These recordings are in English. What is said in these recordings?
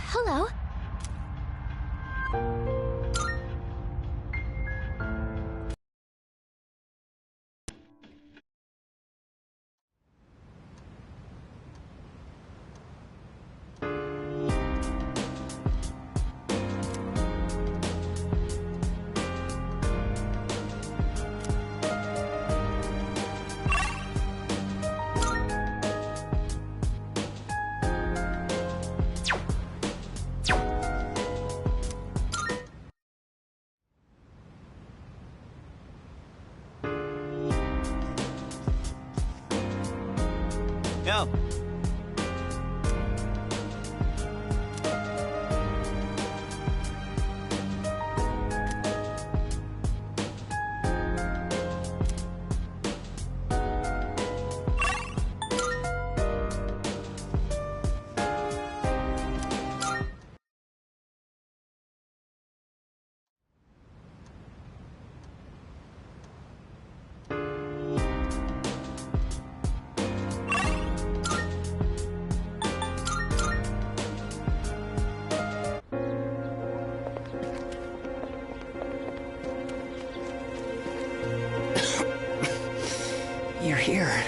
hello. Ja. You're here.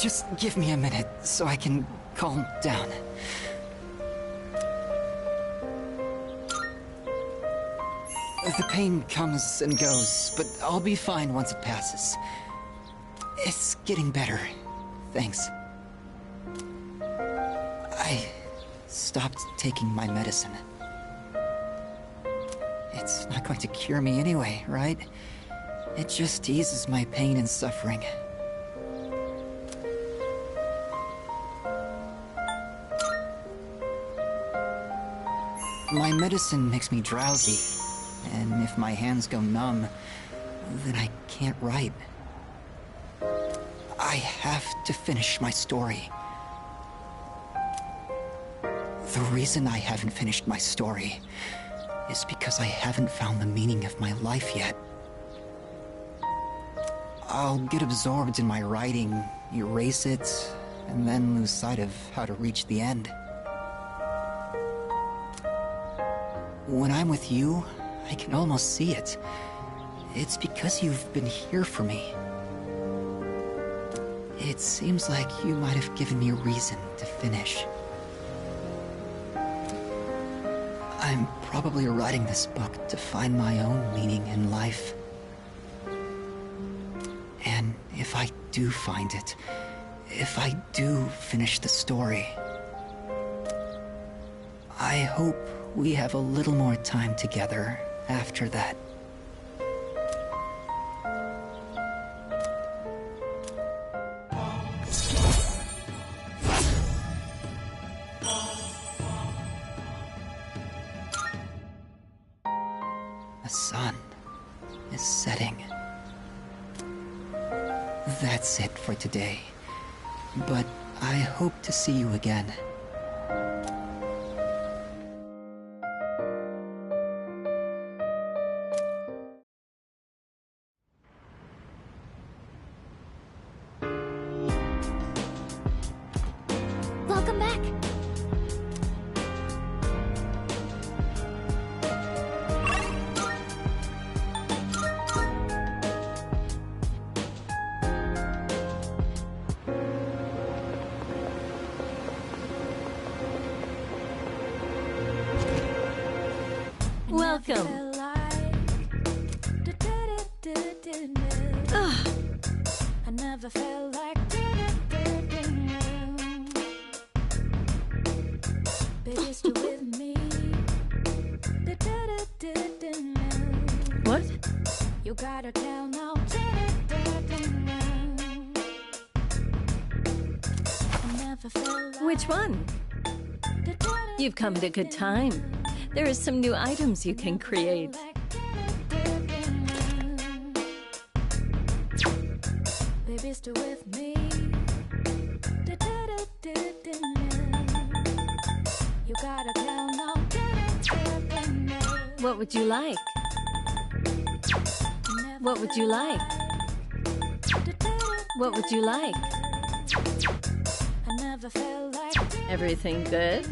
Just give me a minute so I can calm down. The pain comes and goes, but I'll be fine once it passes. It's getting better. Thanks. I stopped taking my medicine. It's not going to cure me anyway, right? It just eases my pain and suffering. My medicine makes me drowsy. And if my hands go numb, then I can't write. I have to finish my story. The reason I haven't finished my story is because I haven't found the meaning of my life yet. I'll get absorbed in my writing, erase it, and then lose sight of how to reach the end. When I'm with you, I can almost see it. It's because you've been here for me. It seems like you might have given me a reason to finish. I'm probably writing this book to find my own meaning in life. And if I do find it, if I do finish the story, I hope we have a little more time together after that. The sun is setting. That's it for today. But I hope to see you again. Welcome back. Welcome. Ugh. I never felt like baby, still with me. What? You gotta tell now. I never felt like Which one? You've come at a good time. There are some new items you can create. Baby, still with me. You gotta tell no. What would you like? What would you like? What would you like? I never felt like Everything good?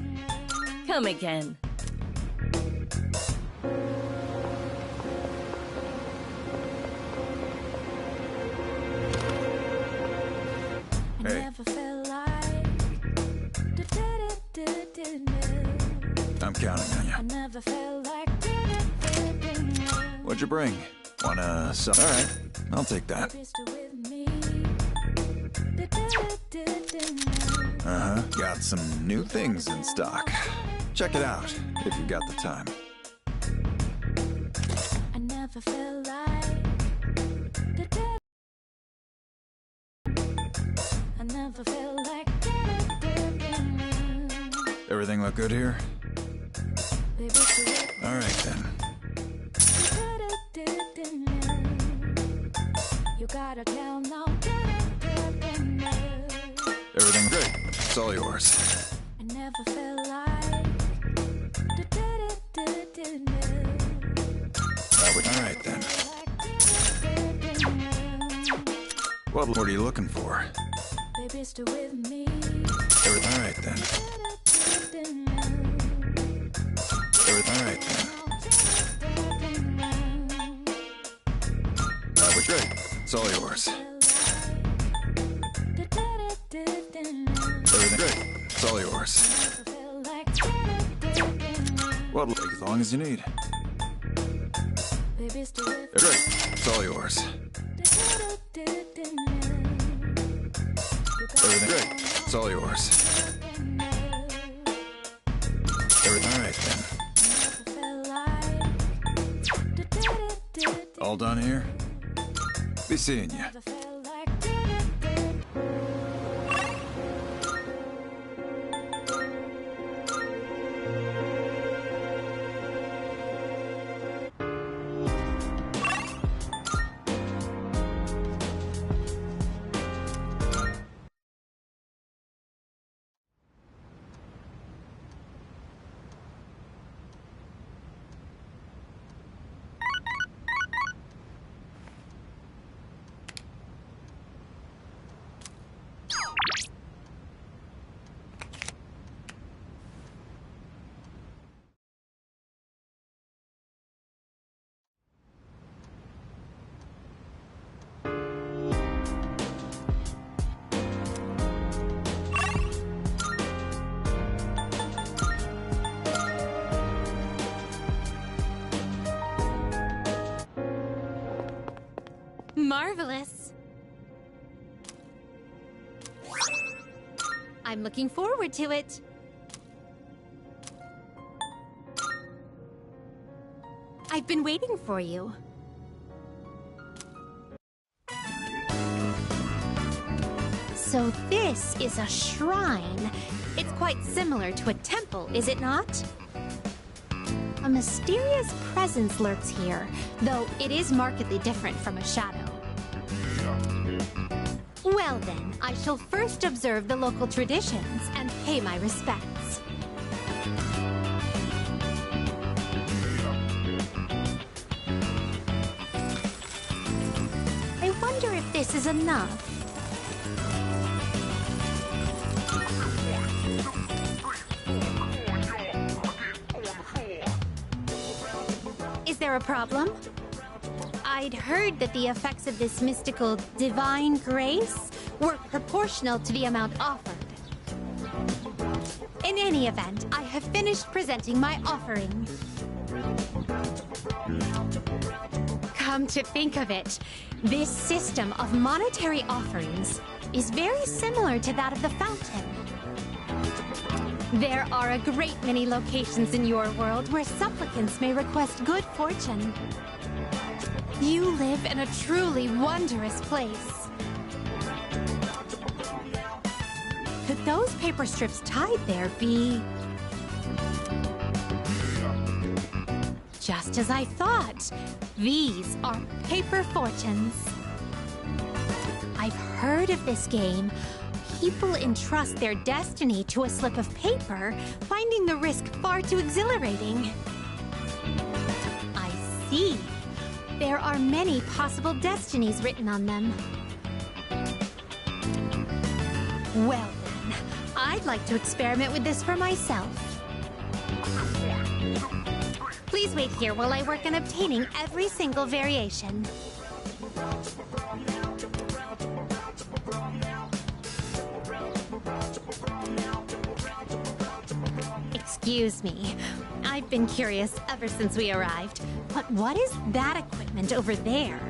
Come again. I Hey. never felt like I'm counting on I you. never felt like What'd you bring? Wanna sell? All right, I'll take that. with me. Uh-huh. Got some new things in stock. Check it out if you've got the time. I never felt like I never felt like Everything look good here? baby, still All right then. you gotta tell no. Everything great. It's all yours. I never felt like All right then. What are you looking for? baby, still with me. Everything all right then. Everything all right then. That was great. It's all yours. Everything great. It's all yours. Well, take as long as you need. Baby, still with Great. It's all yours. Everything great. It's all yours. Everything all right then. All done here? Be seeing you. Marvelous. I'm looking forward to it. I've been waiting for you. So this is a shrine. It's quite similar to a temple, is it not? A mysterious presence lurks here, though it is markedly different from a shadow. Well then, I shall first observe the local traditions and pay my respects. I wonder if this is enough. Is there a problem? I'd heard that the effects of this mystical divine grace were proportional to the amount offered. In any event, I have finished presenting my offering. Come to think of it, this system of monetary offerings is very similar to that of the fountain. There are a great many locations in your world where supplicants may request good fortune. You live in a truly wondrous place. Could those paper strips tied there be... Just as I thought, these are paper fortunes. I've heard of this game. people entrust their destiny to a slip of paper, finding the risk far too exhilarating. I see. There are many possible destinies written on them. Well then, I'd like to experiment with this for myself. Please wait here while I work on obtaining every single variation. Excuse me. I've been curious ever since we arrived. But what is that equipment over there?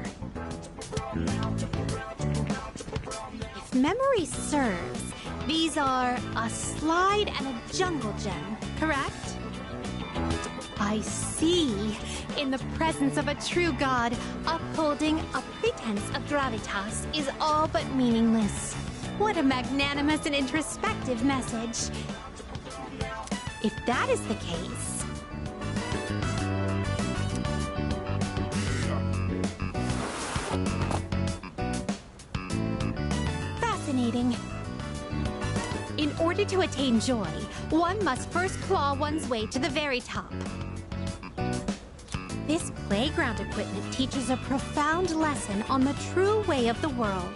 If memory serves, these are a slide and a jungle gem, correct? I see. In the presence of a true god, upholding a pretense of gravitas is all but meaningless. What a magnanimous and introspective message. If that is the case... Fascinating. In order to attain joy, one must first claw one's way to the very top. This playground equipment teaches a profound lesson on the true way of the world.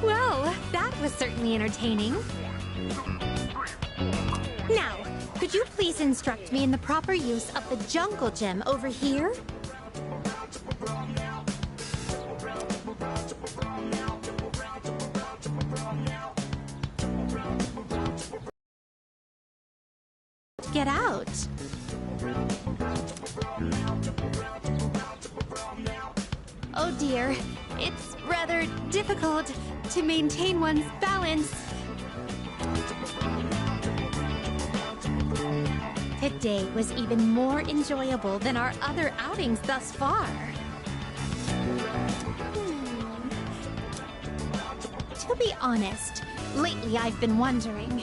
Well, that was certainly entertaining. Now, could you please instruct me in the proper use of the jungle gem over here? Get out. Oh dear, it's rather difficult to maintain one's balance. Today was even more enjoyable than our other outings thus far. To be honest, lately I've been wondering,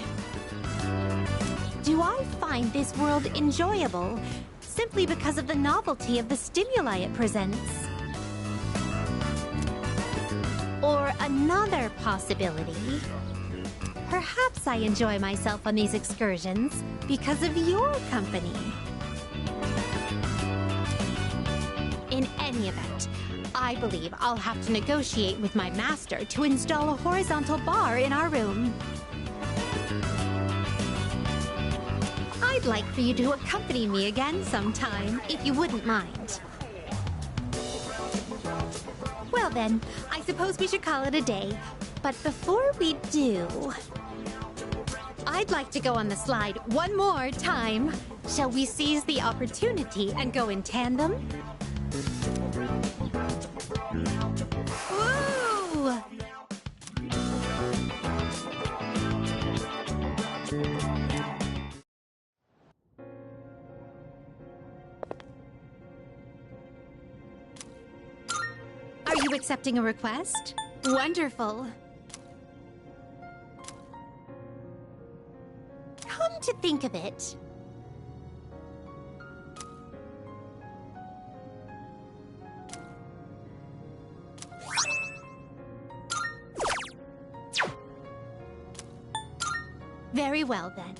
do I find this world enjoyable simply because of the novelty of the stimuli it presents? Or another possibility, perhaps I enjoy myself on these excursions because of your company. In any event, I believe I'll have to negotiate with my master to install a horizontal bar in our room. I'd like for you to accompany me again sometime, if you wouldn't mind. Well then, I suppose we should call it a day. But before we do, I'd like to go on the slide one more time. Shall we seize the opportunity and go in tandem? Woo! Are you accepting a request? Wonderful. Come to think of it, very well then.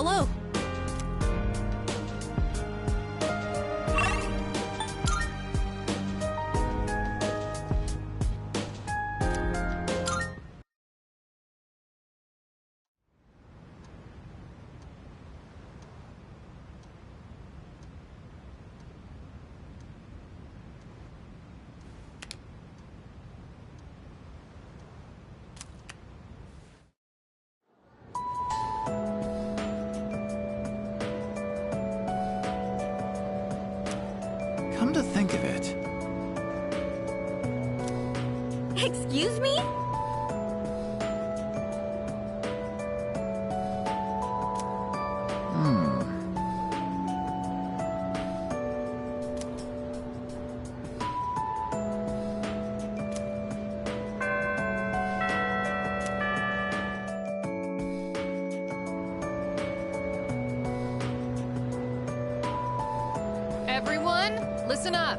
Hello. Come to think of it, Excuse me? Everyone, listen up.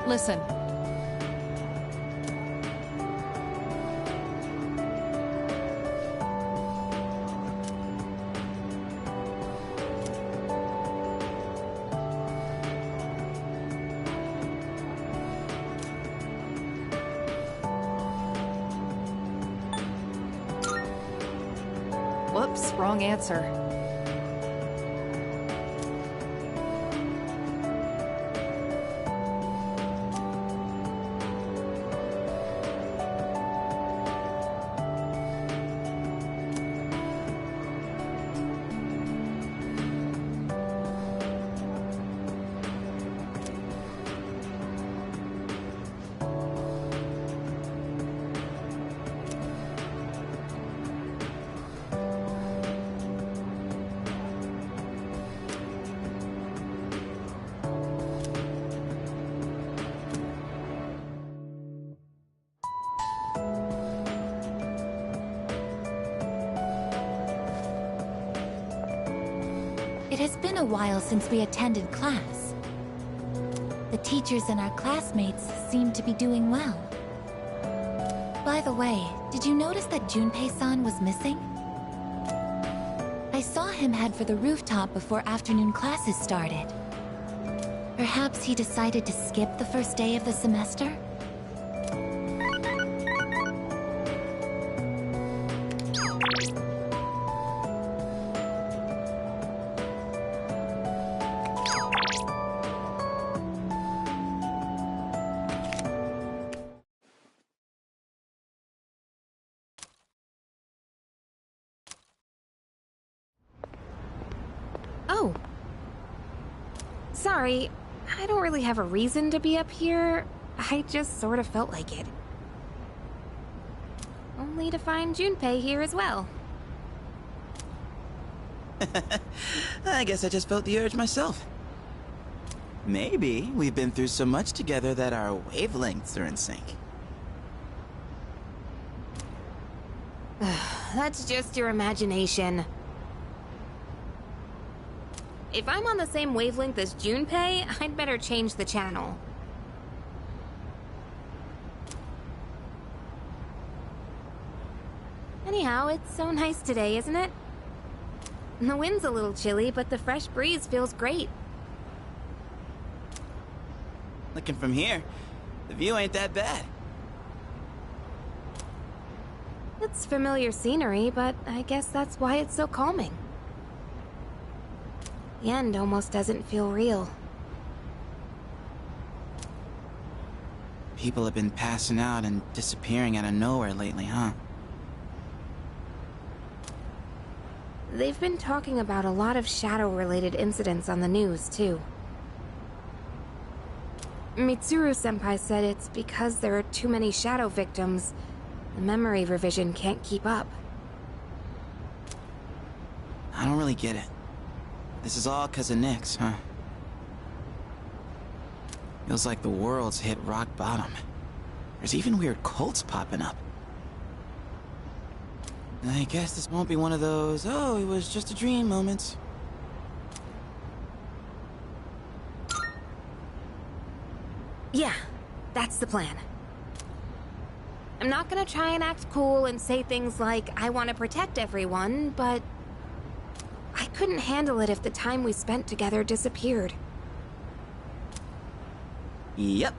Listen. Whoops, wrong answer. It has been a while since we attended class. The teachers and our classmates seem to be doing well. By the way, did you notice that Junpei-san was missing? I saw him head for the rooftop before afternoon classes started. Perhaps he decided to skip the first day of the semester? Oh. Sorry, I don't really have a reason to be up here. I just sort of felt like it. Only to find Junpei here as well. I guess I just felt the urge myself. Maybe we've been through so much together that our wavelengths are in sync. That's just your imagination. If I'm on the same wavelength as Junpei, I'd better change the channel. Anyhow, it's so nice today, isn't it? The wind's a little chilly, but the fresh breeze feels great. Looking from here, the view ain't that bad. It's familiar scenery, but I guess that's why it's so calming. The end almost doesn't feel real. People have been passing out and disappearing out of nowhere lately, huh? They've been talking about a lot of shadow-related incidents on the news, too. Mitsuru-senpai said it's because there are too many shadow victims. The memory revision can't keep up. I don't really get it. This is all 'cause of Nyx, huh? Feels like the world's hit rock bottom. There's even weird cults popping up. I guess this won't be one of those, oh, it was just a dream moments. That's the plan. I'm not gonna try and act cool and say things like, I want to protect everyone, but I couldn't handle it if the time we spent together disappeared. Yep.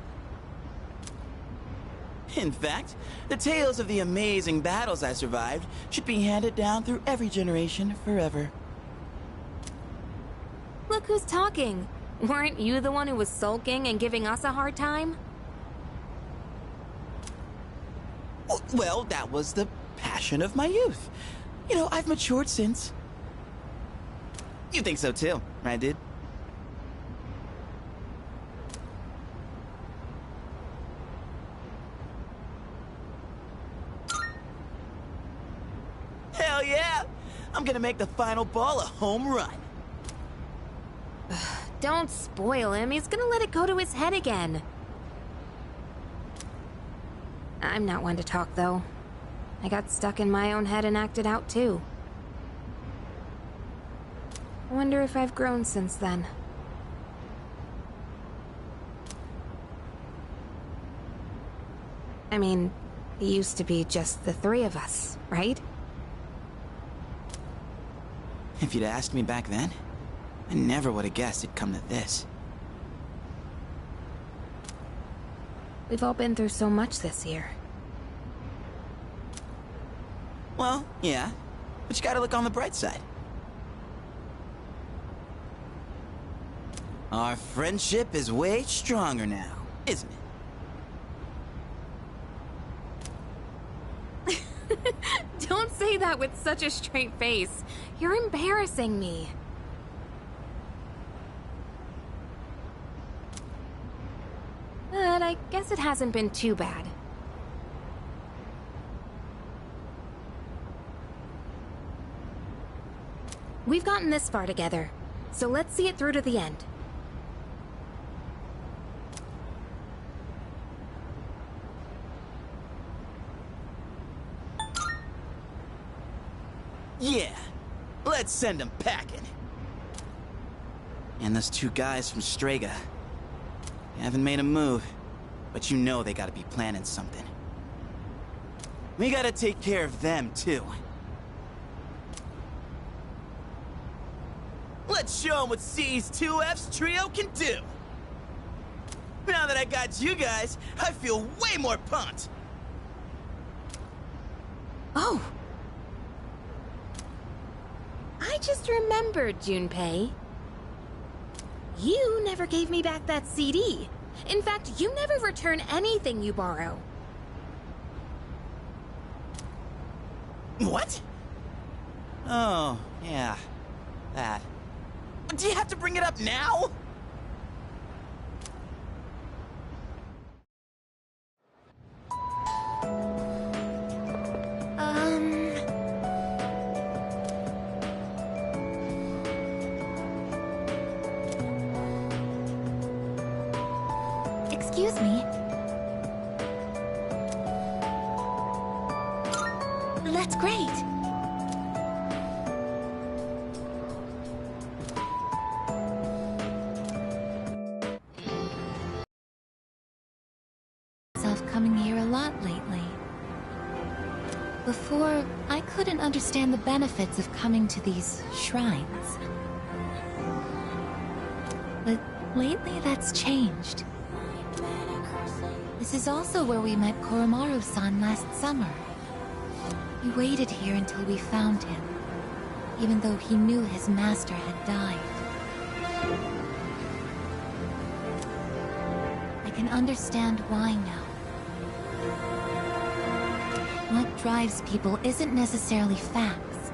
In fact, the tales of the amazing battles I survived should be handed down through every generation forever. Look who's talking. Weren't you the one who was sulking and giving us a hard time? Well, that was the passion of my youth. You know, I've matured since. You think so too, right, dude? Hell yeah! I'm gonna make the final ball a home run. Don't spoil him. He's gonna let it go to his head again. I'm not one to talk, though. I got stuck in my own head and acted out, too. I wonder if I've grown since then. I mean, it used to be just the three of us, right? If you'd asked me back then, I never would have guessed it'd come to this. We've all been through so much this year. Well, yeah, but you gotta look on the bright side. Our friendship is way stronger now, isn't it? Don't say that with such a straight face. You're embarrassing me. But I guess it hasn't been too bad. We've gotten this far together, so let's see it through to the end. Yeah, let's send them packing. And those two guys from Strega. They haven't made a move, but you know they gotta be planning something. We gotta take care of them, too. Let's show them what C's2F's trio can do! Now that I got you guys, I feel way more pumped! Oh! I just remembered, Junpei. You never gave me back that CD. In fact, you never return anything you borrow. What? Oh, yeah. That. Do you have to bring it up now? Excuse me. That's great. Coming here a lot lately. Before, I couldn't understand the benefits of coming to these shrines. But lately that's changed. This is also where we met Koromaru-san last summer. He waited here until we found him, even though he knew his master had died. I can understand why now. What drives people isn't necessarily facts,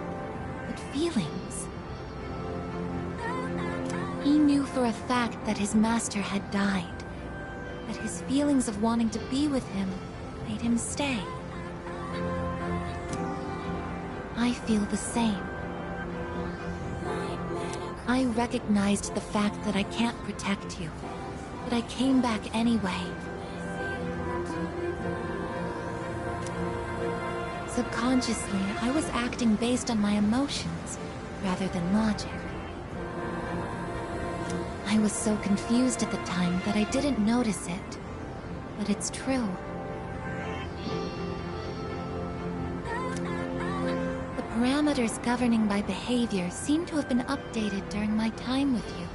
but feelings. He knew for a fact that his master had died, but his feelings of wanting to be with him made him stay. I feel the same. I recognized the fact that I can't protect you, but I came back anyway. Subconsciously, I was acting based on my emotions, rather than logic. I was so confused at the time that I didn't notice it. but it's true. The parameters governing my behavior seem to have been updated during my time with you.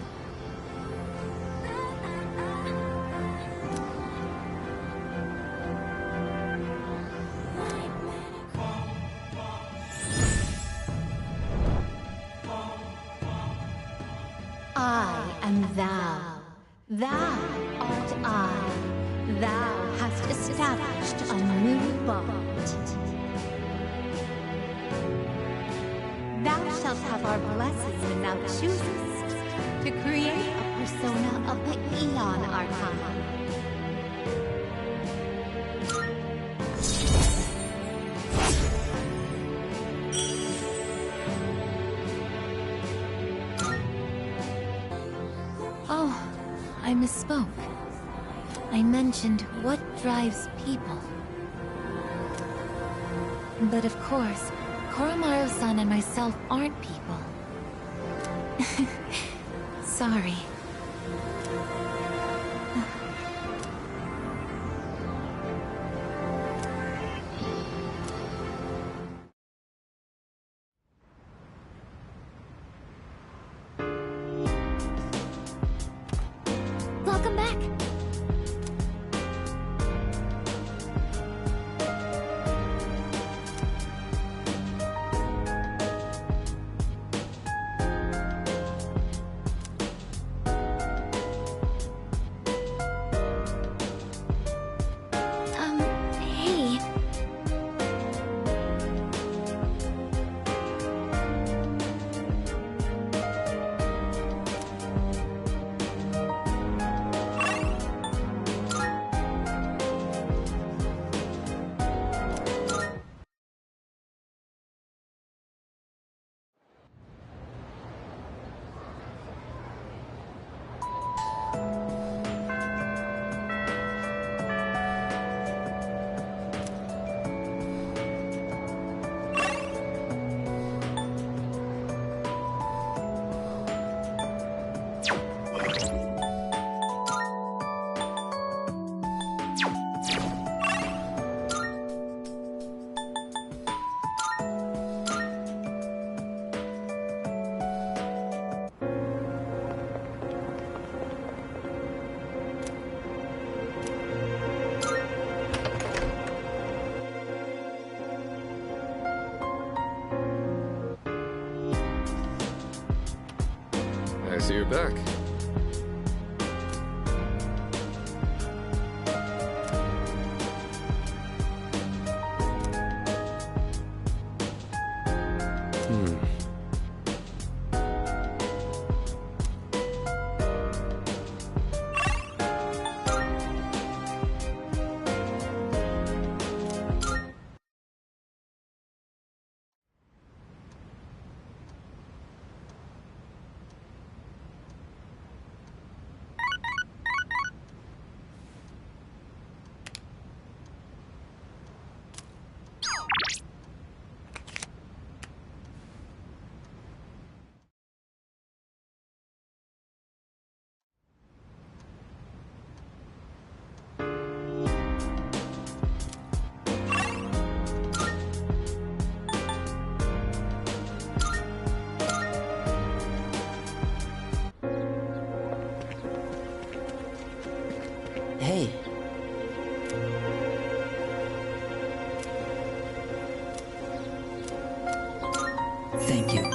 I am thou. Thou art I. Thou hast established a new bond. Thou shalt have our blessings when thou choosest to create a persona of the Eon Archon. Oh, I misspoke. I mentioned what drives people. But of course, Koromaru-san and myself aren't people. Sorry. Welcome back. Hey. I see you're back. Hey. Thank you.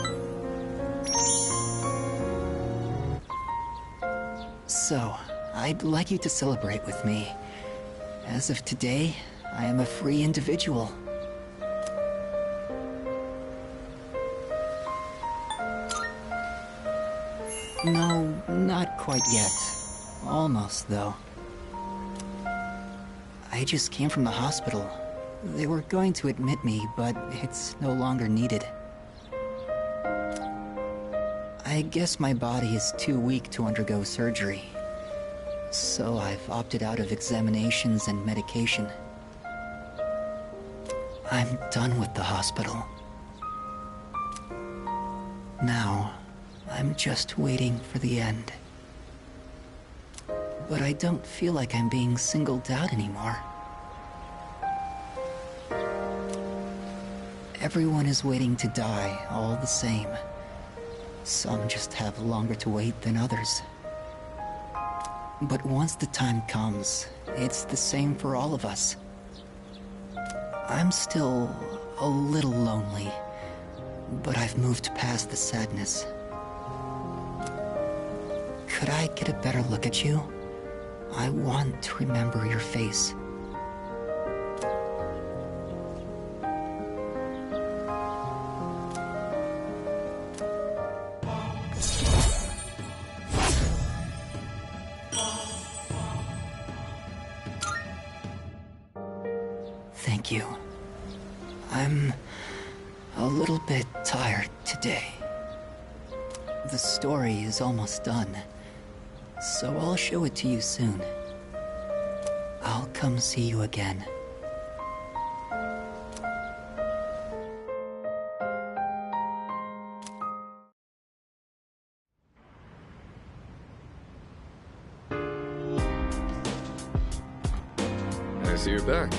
So, I'd like you to celebrate with me. As of today, I am a free individual. No, not quite yet. Almost, though. I just came from the hospital. They were going to admit me, but it's no longer needed. I guess my body is too weak to undergo surgery. So I've opted out of examinations and medication. I'm done with the hospital. Now, I'm just waiting for the end. but I don't feel like I'm being singled out anymore. Everyone is waiting to die, all the same. Some just have longer to wait than others. But once the time comes, it's the same for all of us. I'm still a little lonely, but I've moved past the sadness. Could I get a better look at you? I want to remember your face. Thank you. I'm a little bit tired today. The story is almost done, so I'll show it to you soon. I'll come see you again. I see you're back.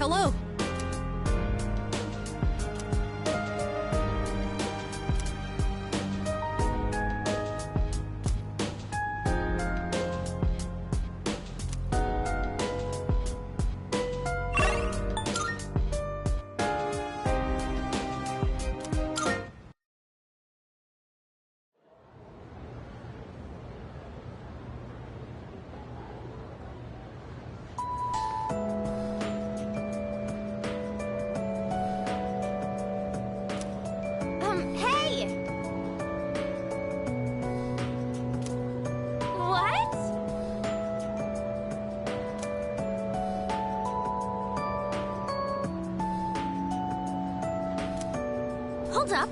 Hello. Hey! What? Hold up.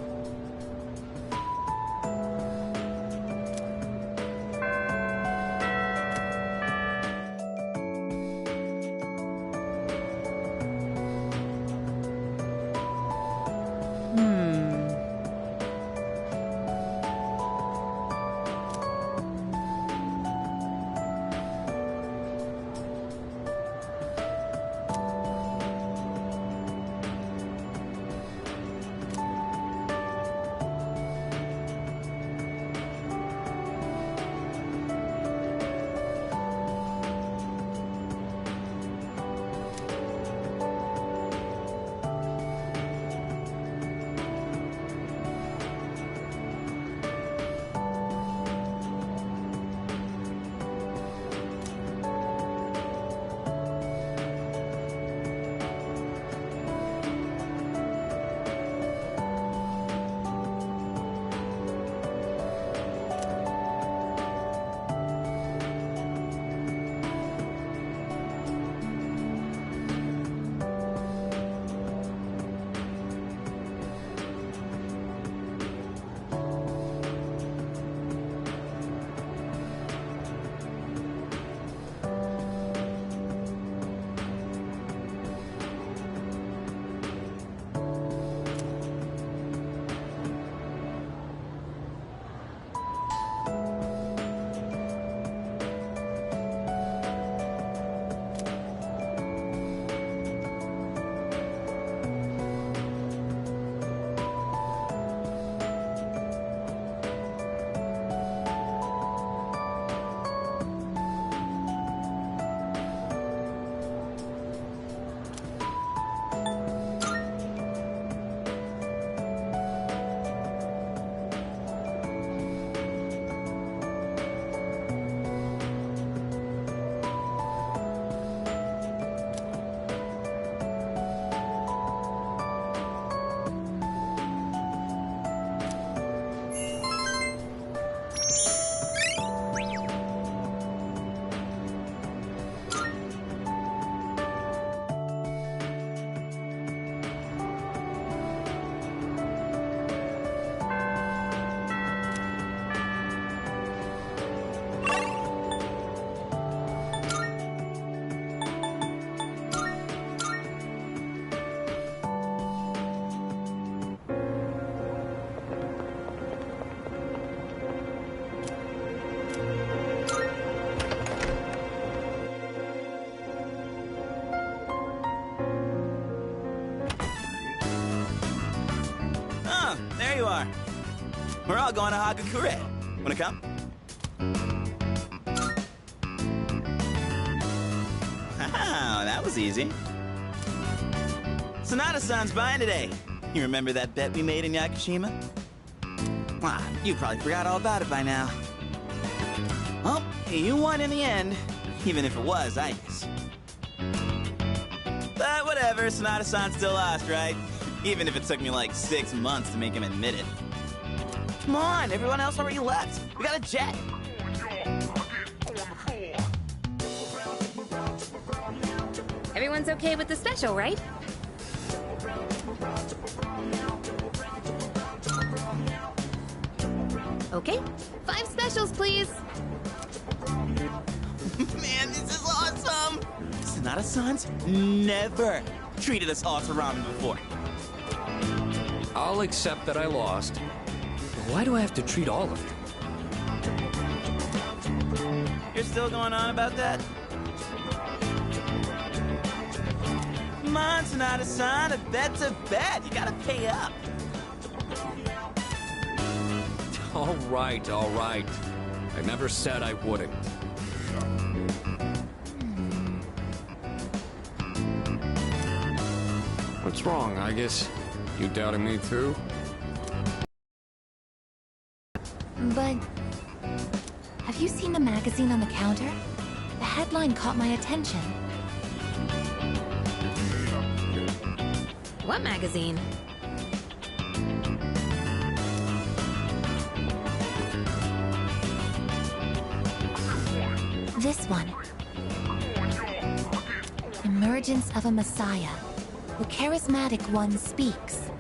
We're all going to Hagakure. Wanna come? Wow, that was easy. Sonata-san's buying today. You remember that bet we made in Yakushima? Ah, you probably forgot all about it by now. Well, you won in the end, even if it was ice. But whatever, Sonata-san still lost, right? Even if it took me like 6 months to make him admit it. Come on, everyone else already left. We got a jet. Everyone's okay with the special, right? Okay, 5 specials, please. Man, this is awesome! Sonata-san's never treated us all to ramen before. I'll accept that I lost. But why do I have to treat all of you? You're still going on about that? Come on, Sonata-san, a bet's a bet. You gotta pay up. All right, all right. I never said I wouldn't. What's wrong, I guess? You doubting me too? But... have you seen the magazine on the counter? The headline caught my attention. What magazine? This one. Emergence of a Messiah. The charismatic one speaks.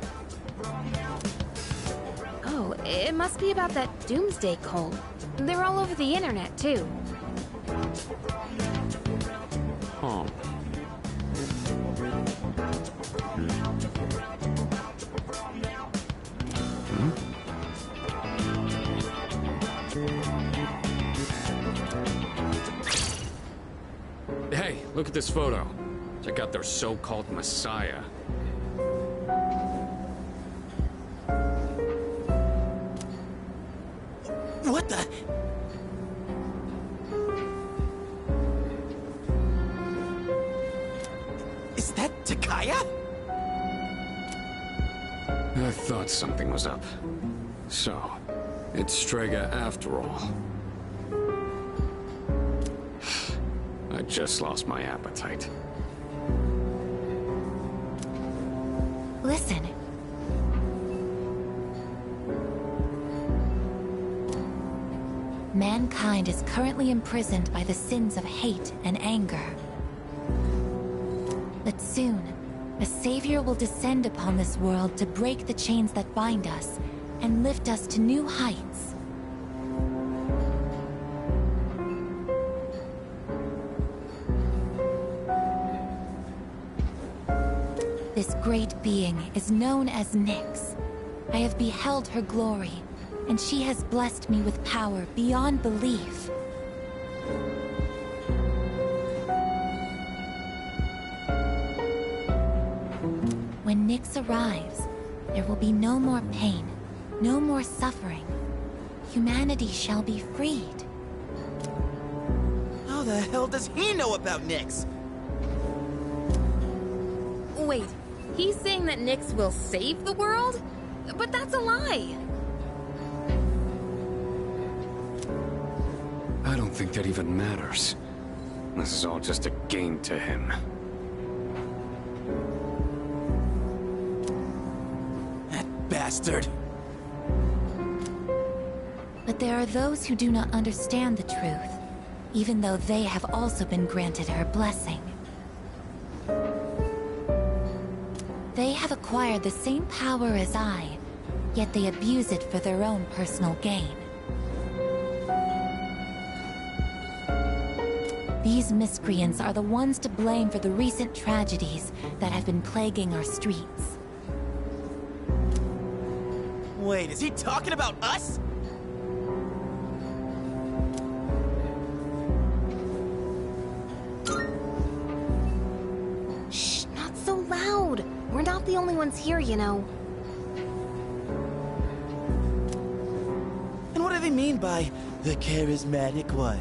Oh, it must be about that doomsday cult. They're all over the internet, too. Huh. Hey, look at this photo. Check out their so-called messiah. What the? Is that Takaya? I thought something was up. So, it's Strega after all. I just lost my appetite. Listen. Mankind is currently imprisoned by the sins of hate and anger. But soon, a savior will descend upon this world to break the chains that bind us and lift us to new heights. This great being is known as Nyx. I have beheld her glory, and she has blessed me with power beyond belief. When Nyx arrives, there will be no more pain, no more suffering. Humanity shall be freed. How the hell does he know about Nyx? Wait, he's saying that Nyx will save the world? But that's a lie! I don't think that even matters. This is all just a game to him. That bastard! But there are those who do not understand the truth, even though they have also been granted her blessing. They have acquired the same power as I, yet they abuse it for their own personal gain. These miscreants are the ones to blame for the recent tragedies that have been plaguing our streets. Wait, is he talking about us? Shh, not so loud! We're not the only ones here, you know. they mean by the charismatic one?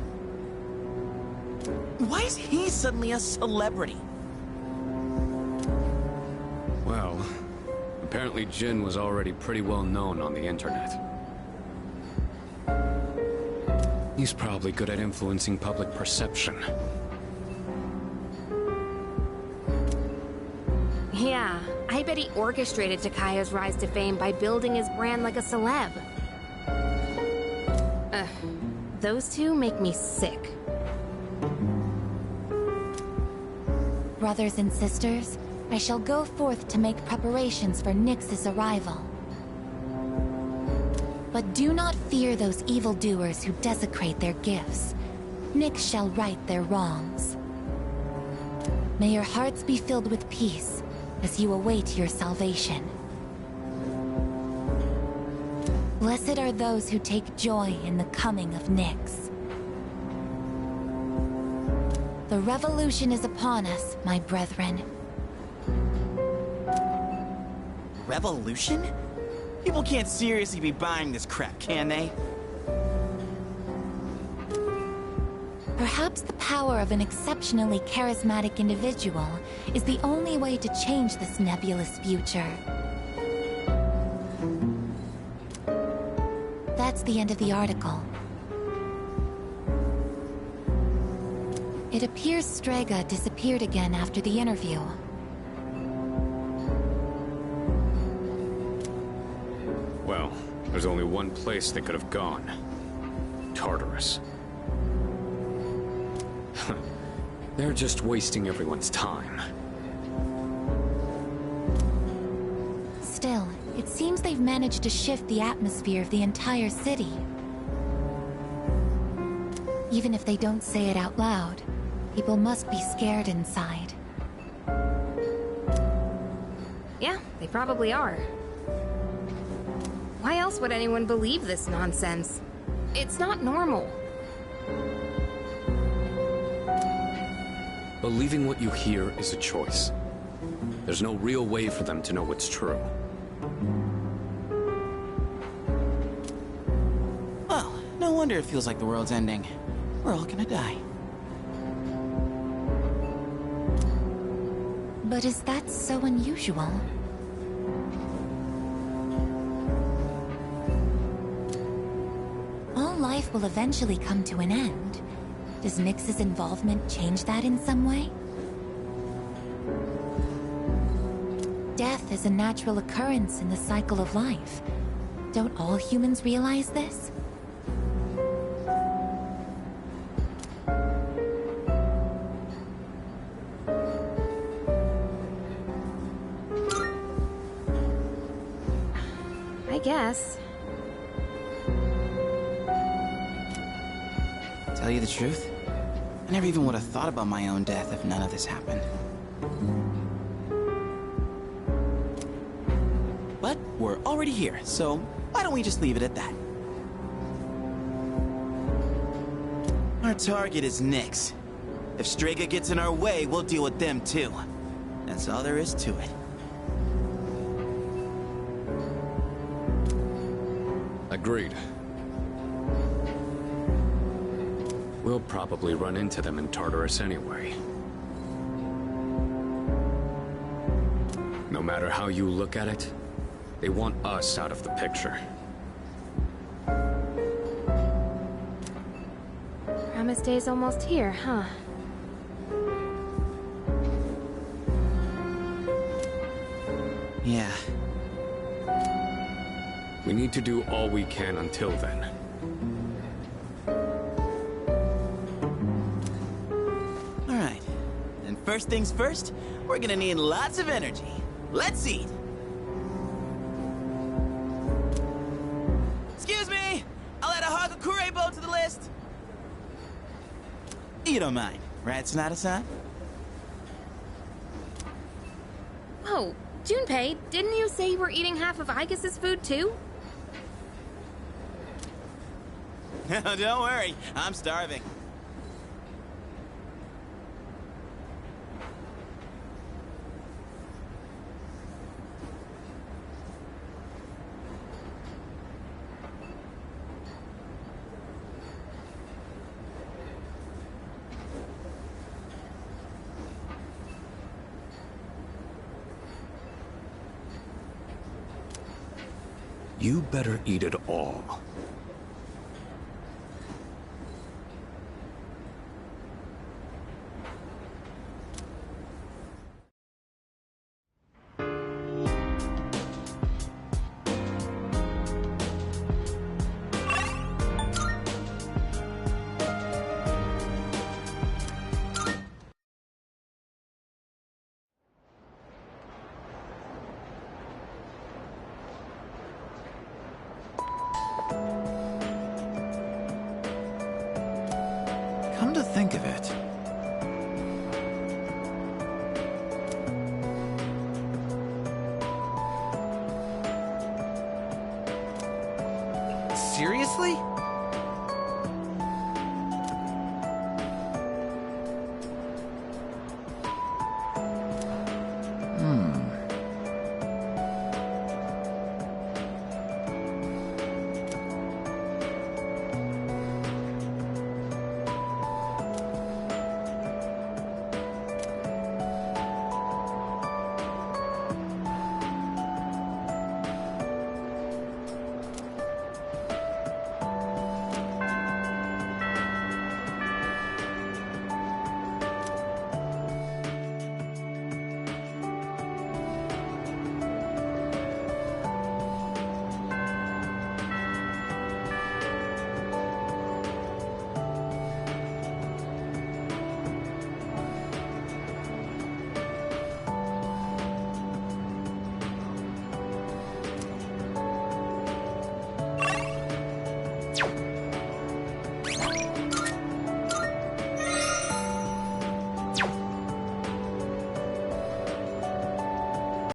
Why is he suddenly a celebrity? Well, apparently Jin was already pretty well known on the internet. He's probably good at influencing public perception. Yeah, I bet he orchestrated Takaya's rise to fame by building his brand like a celeb. Those two make me sick. Brothers and sisters, I shall go forth to make preparations for Nyx's arrival. But do not fear those evildoers who desecrate their gifts. Nyx shall right their wrongs. May your hearts be filled with peace as you await your salvation. Blessed are those who take joy in the coming of Nyx. The revolution is upon us, my brethren. Revolution? People can't seriously be buying this crap, can they? Perhaps the power of an exceptionally charismatic individual is the only way to change this nebulous future. That's the end of the article. It appears Strega disappeared again after the interview. Well, there's only one place they could have gone. Tartarus. They're just wasting everyone's time. Still, it seems they've managed to shift the atmosphere of the entire city. Even if they don't say it out loud, people must be scared inside. Yeah, they probably are. Why else would anyone believe this nonsense? It's not normal. Believing what you hear is a choice. There's no real way for them to know what's true. Well, no wonder it feels like the world's ending. We're all gonna die. But is that so unusual? All life will eventually come to an end. Does Nyx's involvement change that in some way? Death is a natural occurrence in the cycle of life. Don't all humans realize this? I guess. Tell you the truth, I never even would have thought about my own death if none of this happened. But we're already here, so why don't we just leave it at that? Our target is Nyx. If Strega gets in our way, we'll deal with them too. That's all there is to it. Agreed. We'll probably run into them in Tartarus anyway. No matter how you look at it, they want us out of the picture. Promise Day's almost here, huh? Yeah. We need to do all we can until then. Alright. And first things first, we're gonna need lots of energy. Let's eat! Excuse me! I'll add a Hagakure bow to the list! You don't mind, right, Sonata-san? Whoa, Junpei, didn't you say you were eating half of Aigis' food too? Don't worry, I'm starving. You better eat it all,